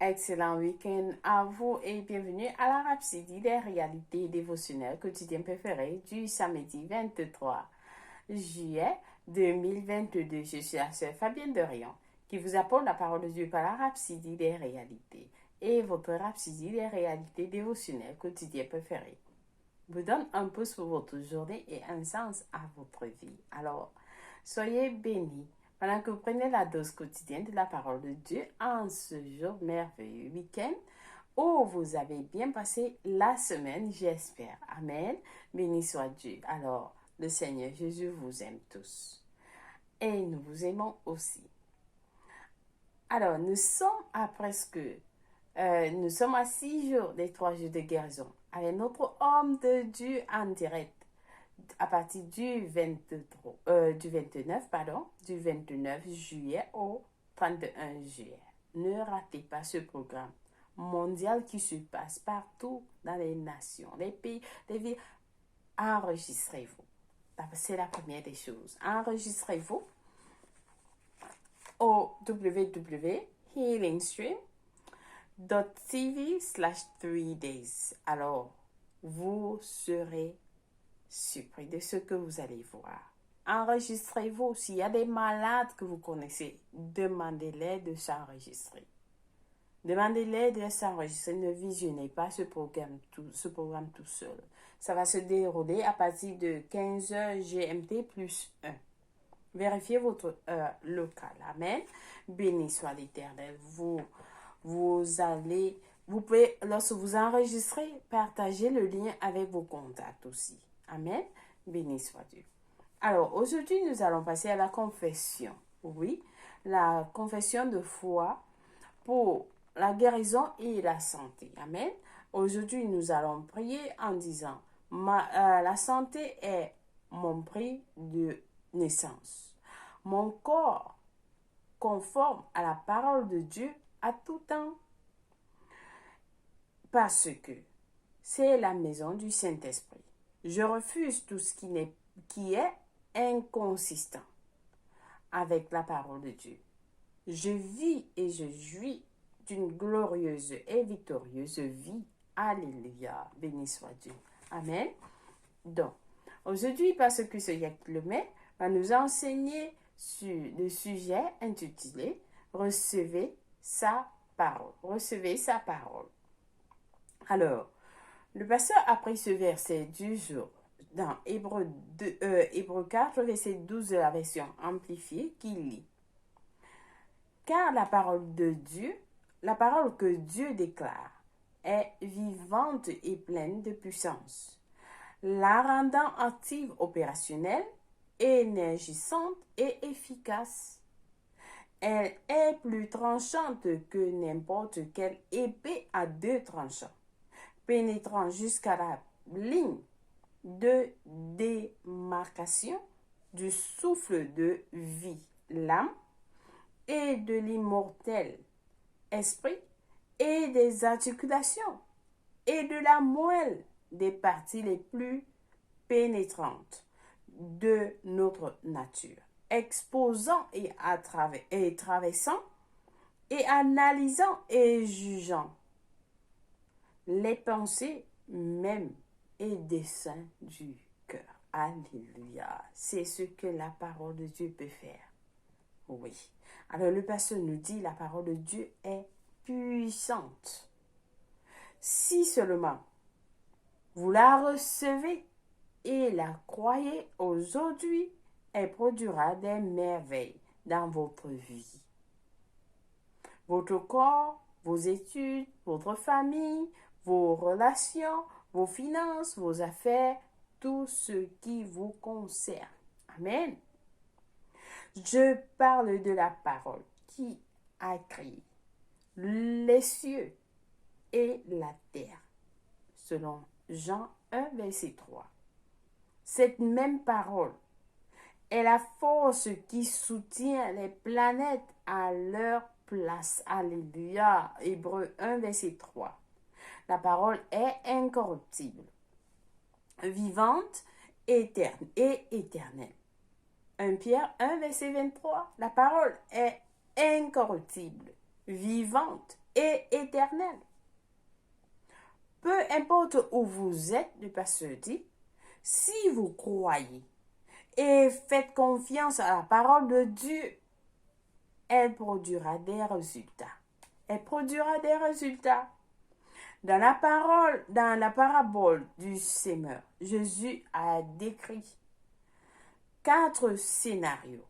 Excellent week-end à vous et bienvenue à la Rhapsodie des réalités dévotionnelles quotidiennes préférées du samedi 23 juillet 2022. Je suis la sœur Fabienne Dorion qui vous apporte la parole de Dieu par la Rhapsodie des réalités et votre Rhapsodie des réalités dévotionnelles quotidiennes préférées. Vous donne un pouce pour votre journée et un sens à votre vie. Alors, soyez bénis pendant que vous prenez la dose quotidienne de la parole de Dieu en ce jour merveilleux week-end où vous avez bien passé la semaine, j'espère. Amen. Béni soit Dieu. Alors, le Seigneur Jésus vous aime tous et nous vous aimons aussi. Alors, nous sommes à 6 jours des 3 jours de guérison avec notre homme de Dieu en direct à partir du 29 juillet au 31 juillet. Ne ratez pas ce programme mondial qui se passe partout dans les nations, les pays, les villes. Enregistrez-vous. C'est la première des choses. Enregistrez-vous au www.healingstream.tv/3days. Alors, vous serez surpris de ce que vous allez voir. Enregistrez-vous. S'il y a des malades que vous connaissez, demandez-les de s'enregistrer. Demandez-les de s'enregistrer. Ne visionnez pas ce programme tout seul. Ça va se dérouler à partir de 15h GMT plus 1. Vérifiez votre heure locale. Amen. Béni soit l'Éternel. Vous pouvez, lorsque vous enregistrez, partager le lien avec vos contacts aussi. Amen. Béni soit Dieu. Alors, aujourd'hui, nous allons passer à la confession. Oui, la confession de foi pour la guérison et la santé. Amen. Aujourd'hui, nous allons prier en disant, la santé est mon prix de naissance. Mon corps conforme à la parole de Dieu à tout temps. Parce que c'est la maison du Saint-Esprit. Je refuse tout ce qui est inconsistant avec la parole de Dieu. Je vis et je jouis d'une glorieuse et victorieuse vie. Alléluia. Béni soit Dieu. Amen. Donc, aujourd'hui, parce que ce Yacc Lemay va nous enseigner sur le sujet intitulé « Recevez sa parole ». Recevez sa parole. Alors, le pasteur a pris ce verset du jour dans Hébreux 4, verset 12 de la version amplifiée, qui lit « Car la parole de Dieu, la parole que Dieu déclare, est vivante et pleine de puissance, la rendant active, opérationnelle, énergisante et efficace. Elle est plus tranchante que n'importe quelle épée à 2 tranchants, pénétrant jusqu'à la ligne de démarcation du souffle de vie, l'âme, et de l'immortel esprit, et des articulations, et de la moelle des parties les plus pénétrantes de notre nature, exposant et traversant, et analysant et jugeant les pensées même et desseins du cœur. Alléluia. C'est ce que la parole de Dieu peut faire. Oui. Alors le pasteur nous dit la parole de Dieu est puissante. Si seulement vous la recevez et la croyez aujourd'hui, elle produira des merveilles dans votre vie. Votre corps, vos études, votre famille, vos relations, vos finances, vos affaires, tout ce qui vous concerne. Amen. Je parle de la parole qui a créé les cieux et la terre, selon Jean 1, verset 3. Cette même parole est la force qui soutient les planètes à leur place. Alléluia. Hébreux 1, verset 3. La parole est incorruptible, vivante et éternelle. 1 Pierre 1, verset 23. La parole est incorruptible, vivante et éternelle. Peu importe où vous êtes, le pasteur dit, si vous croyez et faites confiance à la parole de Dieu, elle produira des résultats. Elle produira des résultats. Dans la parabole du semeur, Jésus a décrit 4 scénarios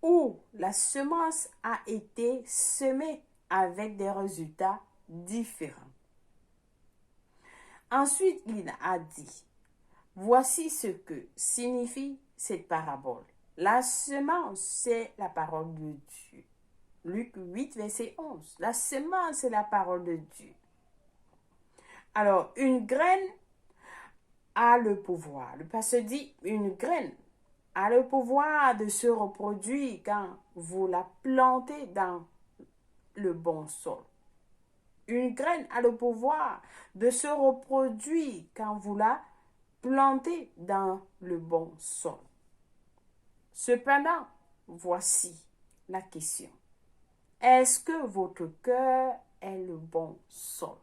où la semence a été semée avec des résultats différents. Ensuite, il a dit, voici ce que signifie cette parabole. La semence, c'est la parole de Dieu. Luc 8, verset 11. La semence, c'est la parole de Dieu. Alors, une graine a le pouvoir. Le pasteur dit, une graine a le pouvoir de se reproduire quand vous la plantez dans le bon sol. Une graine a le pouvoir de se reproduire quand vous la plantez dans le bon sol. Cependant, voici la question. Est-ce que votre cœur est le bon sol?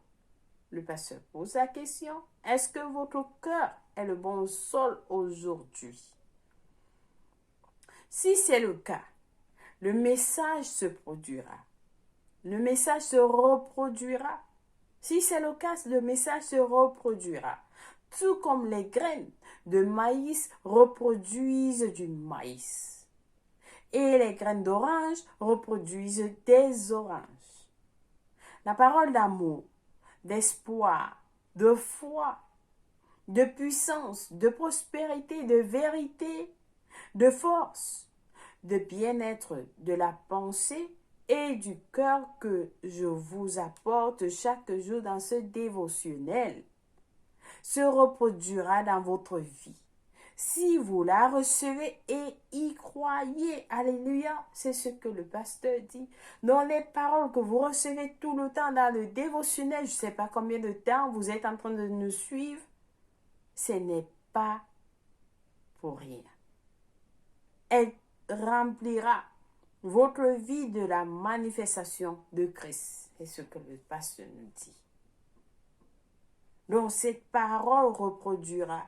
Le pasteur pose la question. Est-ce que votre cœur est le bon sol aujourd'hui? Si c'est le cas, le message se produira. Le message se reproduira. Si c'est le cas, le message se reproduira. Tout comme les graines de maïs reproduisent du maïs. Et les graines d'orange reproduisent des oranges. La parole d'amour, d'espoir, de foi, de puissance, de prospérité, de vérité, de force, de bien-être, de la pensée et du cœur que je vous apporte chaque jour dans ce dévotionnel se reproduira dans votre vie. Si vous la recevez et y croyez, alléluia, c'est ce que le pasteur dit. Dans les paroles que vous recevez tout le temps dans le dévotionnel, je ne sais pas combien de temps vous êtes en train de nous suivre, ce n'est pas pour rien. Elle remplira votre vie de la manifestation de Christ. C'est ce que le pasteur nous dit. Donc cette parole reproduira.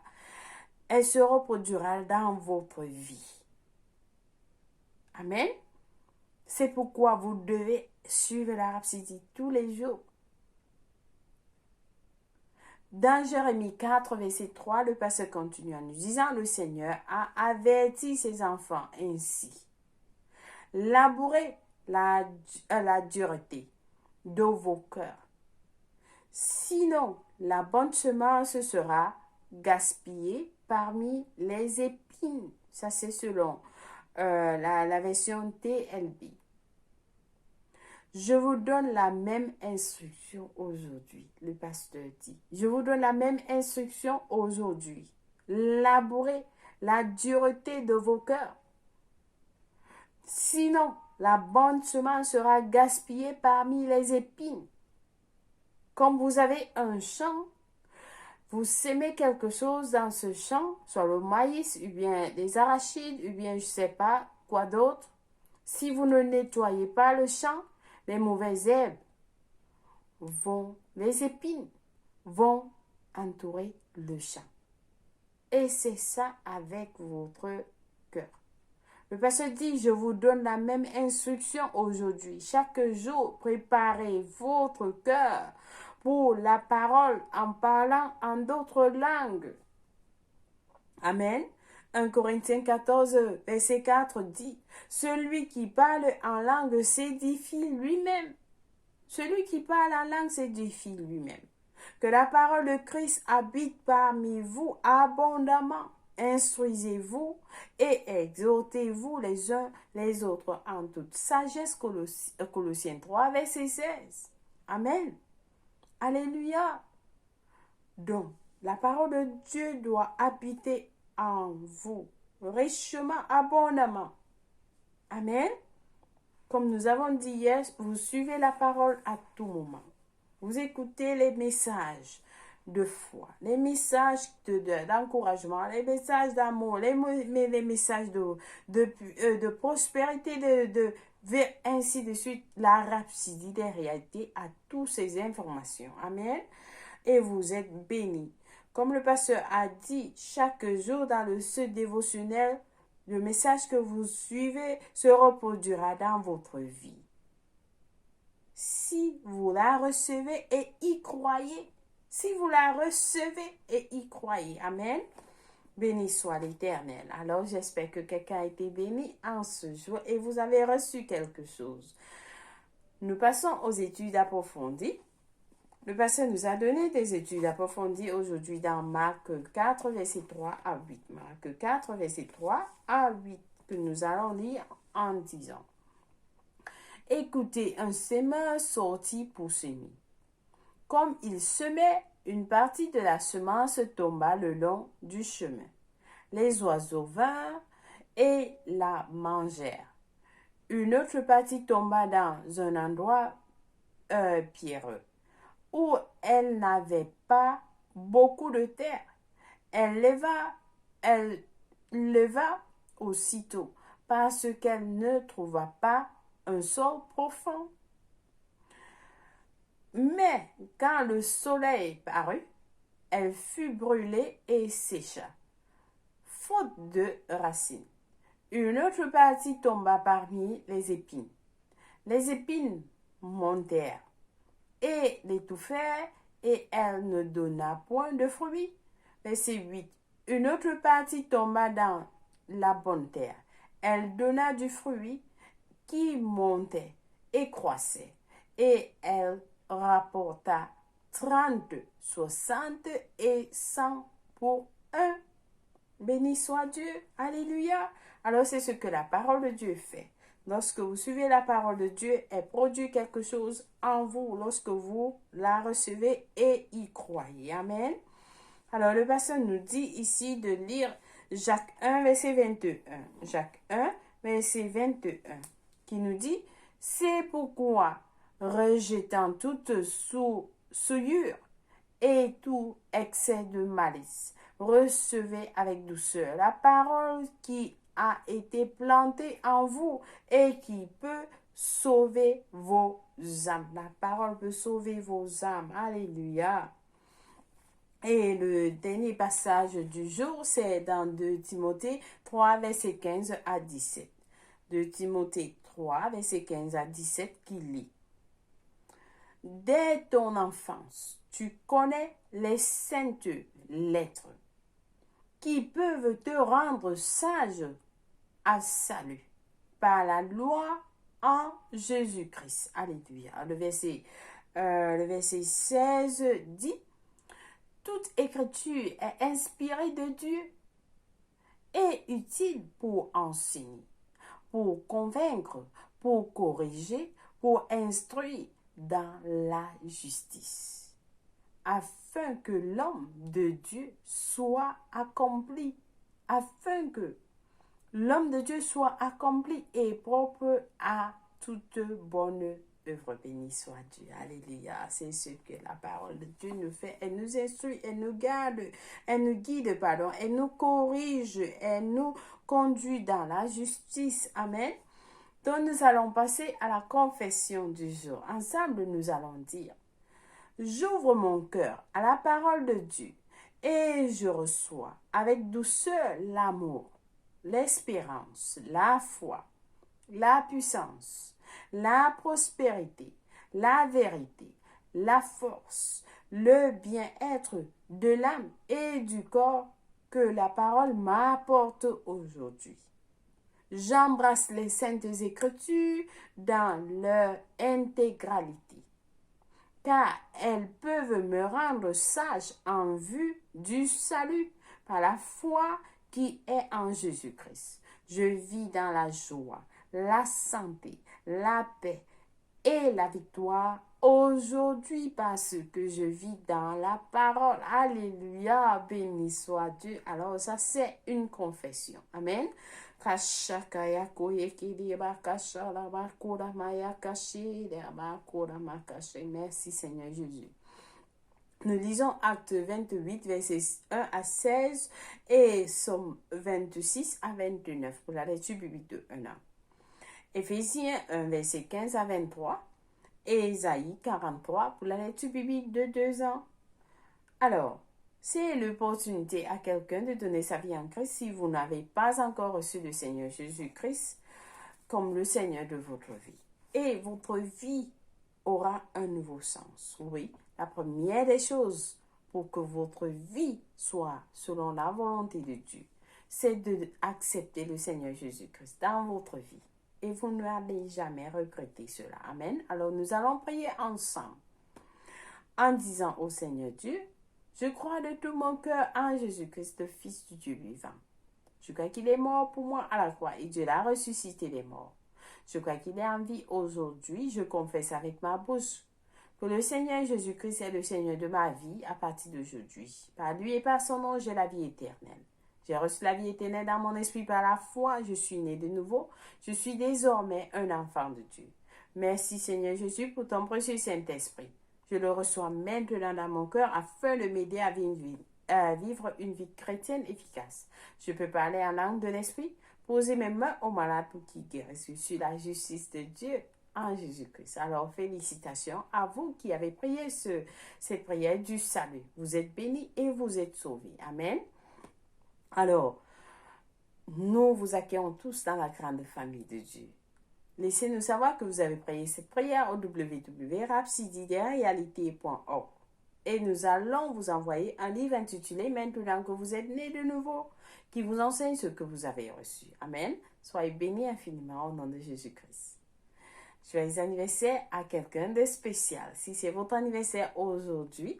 Elle se reproduira dans votre vie. Amen. C'est pourquoi vous devez suivre la rhapsodie tous les jours. Dans Jérémie 4, verset 3, le pasteur continue en nous disant, le Seigneur a averti ses enfants ainsi. Labourez la dureté de vos cœurs. Sinon, la bonne semence sera gaspillée parmi les épines. Ça, c'est selon la version TLB. Je vous donne la même instruction aujourd'hui, le pasteur dit. Je vous donne la même instruction aujourd'hui. Labourez la dureté de vos cœurs. Sinon, la bonne semence sera gaspillée parmi les épines. Comme vous avez un champ, vous semez quelque chose dans ce champ, soit le maïs, ou bien des arachides, ou bien je ne sais pas quoi d'autre. Si vous ne nettoyez pas le champ, les mauvaises herbes les épines vont entourer le champ. Et c'est ça avec votre cœur. Le pasteur dit, je vous donne la même instruction aujourd'hui. Chaque jour, préparez votre cœur pour la parole en parlant en d'autres langues. Amen. 1 Corinthiens 14, verset 4 dit, celui qui parle en langue s'édifie lui-même. Celui qui parle en langue s'édifie lui-même. Que la parole de Christ habite parmi vous abondamment. Instruisez-vous et exhortez-vous les uns les autres en toute sagesse. Colossiens 3, verset 16. Amen. Alléluia. Donc, la parole de Dieu doit habiter en vous, richement, abondamment. Amen. Comme nous avons dit hier, vous suivez la parole à tout moment. Vous écoutez les messages de foi, les messages d'encouragement, les messages d'amour, les messages de prospérité, vers ainsi de suite la rapidité des réalités à toutes ces informations. Amen. Et vous êtes bénis. Comme le pasteur a dit chaque jour dans ce dévotionnel, le message que vous suivez se reproduira dans votre vie. Si vous la recevez et y croyez, si vous la recevez et y croyez, amen, béni soit l'Éternel. Alors j'espère que quelqu'un a été béni en ce jour et vous avez reçu quelque chose. Nous passons aux études approfondies. Le pasteur nous a donné des études approfondies aujourd'hui dans Marc 4, verset 3 à 8. Marc 4, verset 3 à 8 que nous allons lire en disant: Écoutez, un semeur sortit pour semer. Comme il semait, une partie de la semence tomba le long du chemin. Les oiseaux vinrent et la mangèrent. Une autre partie tomba dans un endroit pierreux, où elle n'avait pas beaucoup de terre. Elle leva aussitôt, parce qu'elle ne trouva pas un sol profond. Mais quand le soleil parut, elle fut brûlée et sécha, faute de racines. Une autre partie tomba parmi les épines. Les épines montèrent et l'étouffèrent, et elle ne donna point de fruits. Verset 8. Une autre partie tomba dans la bonne terre. Elle donna du fruit qui montait et croissait, et elle rapporta 30, 60 et 100 pour un. Béni soit Dieu. Alléluia. Alors c'est ce que la parole de Dieu fait. Lorsque vous suivez la parole de Dieu, elle produit quelque chose en vous lorsque vous la recevez et y croyez. Amen. Alors le pasteur nous dit ici de lire Jacques 1, verset 21. Jacques 1, verset 21, qui nous dit: C'est pourquoi, rejetant toute souillure et tout excès de malice, recevez avec douceur la parole qui a été plantée en vous et qui peut sauver vos âmes. La parole peut sauver vos âmes. Alléluia. Et le dernier passage du jour, c'est dans 2 Timothée 3, verset 15 à 17. 2 Timothée 3, verset 15 à 17, qui lit: Dès ton enfance, tu connais les saintes lettres qui peuvent te rendre sage à salut par la loi en Jésus-Christ. Alléluia. Le verset 16 dit: Toute écriture est inspirée de Dieu et utile pour enseigner, pour convaincre, pour corriger, pour instruire dans la justice, afin que l'homme de Dieu soit accompli, et propre à toute bonne œuvre. Béni soit Dieu. Alléluia. C'est ce que la parole de Dieu nous fait. Elle nous instruit, elle nous garde, elle nous guide, elle nous corrige, elle nous conduit dans la justice. Amen. Donc nous allons passer à la confession du jour. Ensemble, nous allons dire: J'ouvre mon cœur à la parole de Dieu et je reçois avec douceur l'amour, l'espérance, la foi, la puissance, la prospérité, la vérité, la force, le bien-être de l'âme et du corps que la parole m'apporte aujourd'hui. J'embrasse les saintes écritures dans leur intégralité, car elles peuvent me rendre sage en vue du salut par la foi qui est en Jésus-Christ. Je vis dans la joie, la santé, la paix et la victoire aujourd'hui parce que je vis dans la parole. Alléluia, béni soit Dieu. Alors ça, c'est une confession. Amen. Merci Seigneur Jésus. Nous lisons Acte 28, versets 1 à 16 et Somme 26 à 29 pour la lecture biblique de 1 an. Éphésiens 1, verset 15 à 23 et Ésaïe 43 pour la lecture biblique de 2 ans. Alors, c'est l'opportunité à quelqu'un de donner sa vie en Christ si vous n'avez pas encore reçu le Seigneur Jésus-Christ comme le Seigneur de votre vie. Et votre vie aura un nouveau sens. Oui, la première des choses pour que votre vie soit selon la volonté de Dieu, c'est d'accepter le Seigneur Jésus-Christ dans votre vie. Et vous n'allez jamais regretter cela. Amen. Alors nous allons prier ensemble en disant au Seigneur Dieu, je crois de tout mon cœur en Jésus-Christ, le Fils du Dieu vivant. Je crois qu'il est mort pour moi à la croix et Dieu l'a ressuscité les morts. Je crois qu'il est en vie aujourd'hui. Je confesse avec ma bouche que le Seigneur Jésus-Christ est le Seigneur de ma vie à partir d'aujourd'hui. Par lui et par son nom, j'ai la vie éternelle. J'ai reçu la vie éternelle dans mon esprit par la foi. Je suis né de nouveau. Je suis désormais un enfant de Dieu. Merci Seigneur Jésus pour ton précieux Saint-Esprit. Je le reçois maintenant dans mon cœur afin de m'aider à vivre une vie chrétienne efficace. Je peux parler en langue de l'esprit, poser mes mains aux malades pour qu'ils guérissent. Je suis la justice de Dieu en Jésus-Christ. Alors, félicitations à vous qui avez prié cette prière du salut. Vous êtes bénis et vous êtes sauvés. Amen. Alors, nous vous accueillons tous dans la grande famille de Dieu. Laissez-nous savoir que vous avez prié cette prière au www.rhapsodyderealité.org. Et nous allons vous envoyer un livre intitulé Maintenant que vous êtes né de nouveau, qui vous enseigne ce que vous avez reçu. Amen. Soyez bénis infiniment au nom de Jésus-Christ. Joyeux anniversaire à quelqu'un de spécial. Si c'est votre anniversaire aujourd'hui,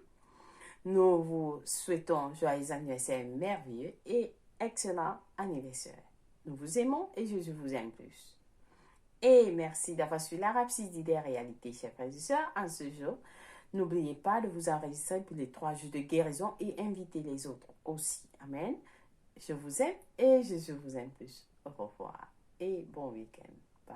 nous vous souhaitons joyeux anniversaire merveilleux et excellent anniversaire. Nous vous aimons et Jésus vous aime plus. Et merci d'avoir suivi la Rhapsodie des réalités, chers frères et sœurs, en ce jour. N'oubliez pas de vous enregistrer pour les 3 jours de guérison et invitez les autres aussi. Amen. Je vous aime et Jésus vous aime plus. Au revoir et bon week-end. Bye.